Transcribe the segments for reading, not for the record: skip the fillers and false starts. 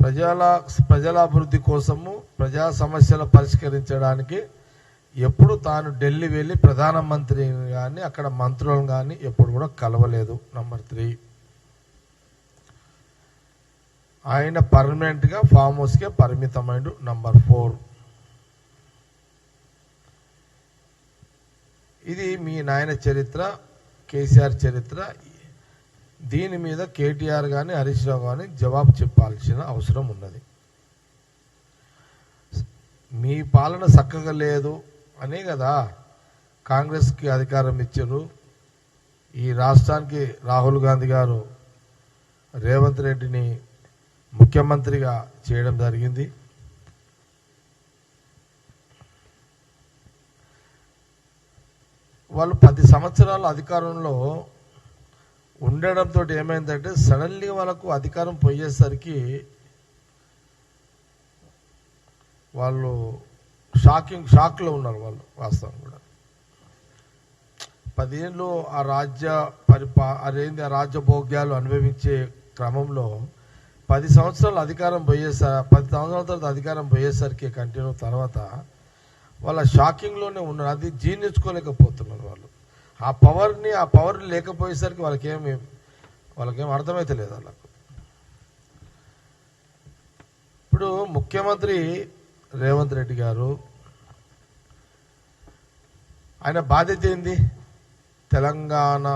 ప్రజల అభివృద్ధి కోసము ప్రజా సమస్యలు పరిష్కరించడానికి ఎప్పుడు తాను ఢిల్లీ వెళ్ళి ప్రధానమంత్రిని కానీ అక్కడ మంత్రులను కానీ ఎప్పుడు కూడా కలవలేదు. నంబర్ 3, ఆయన పర్మనెంట్గా ఫామ్ హౌస్కే పరిమితమైండు. నంబర్ 4, ఇది మీ నాయన చరిత్ర, కేసీఆర్ చరిత్ర. దీని మీద కేటీఆర్ కానీ హరీష్ రావు కానీ జవాబు చెప్పాల్సిన అవసరం ఉన్నది. మీ పాలన చక్కగా లేదు అనే కదా కాంగ్రెస్కి అధికారం ఇచ్చారు. ఈ రాష్ట్రానికి రాహుల్ గాంధీ గారు రేవంత్ రెడ్డిని ముఖ్యమంత్రిగా చేయడం జరిగింది. వాళ్ళు 10 సంవత్సరాల అధికారంలో ఉండడంతో ఏమైందంటే సడన్లీ వాళ్ళకు అధికారం పోయేసరికి వాళ్ళు షాక్లో ఉన్నారు. వాళ్ళు వాస్తవం కూడా 10 ఏళ్ళు ఆ రాజ్య భోగ్యాలు అనుభవించే క్రమంలో 10 సంవత్సరాలు అధికారం 10 సంవత్సరాల తర్వాత అధికారం పోయేసరికి కంటిన్యూ తర్వాత వాళ్ళ షాకింగ్లోనే ఉన్నారు. అది జీర్ణించుకోలేకపోతున్నారు వాళ్ళు. ఆ పవర్ లేకపోయేసరికి వాళ్ళకేం అర్థమైతే లేదు వాళ్ళకు. ఇప్పుడు ముఖ్యమంత్రి రేవంత్ రెడ్డి గారు ఆయన బాధ్యత ఏంది? తెలంగాణ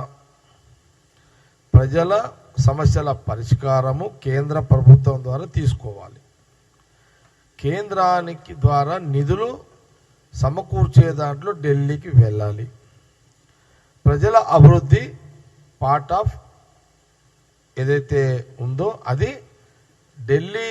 ప్రజల సమస్యల పరిష్కారము కేంద్ర ప్రభుత్వం ద్వారా తీసుకోవాలి. కేంద్రానికి ద్వారా నిధులు సమకూర్చే దాంట్లో ఢిల్లీకి వెళ్ళాలి. ప్రజల అభివృద్ధి పార్ట్ ఆఫ్ ఏదైతే ఉందో అది ఢిల్లీ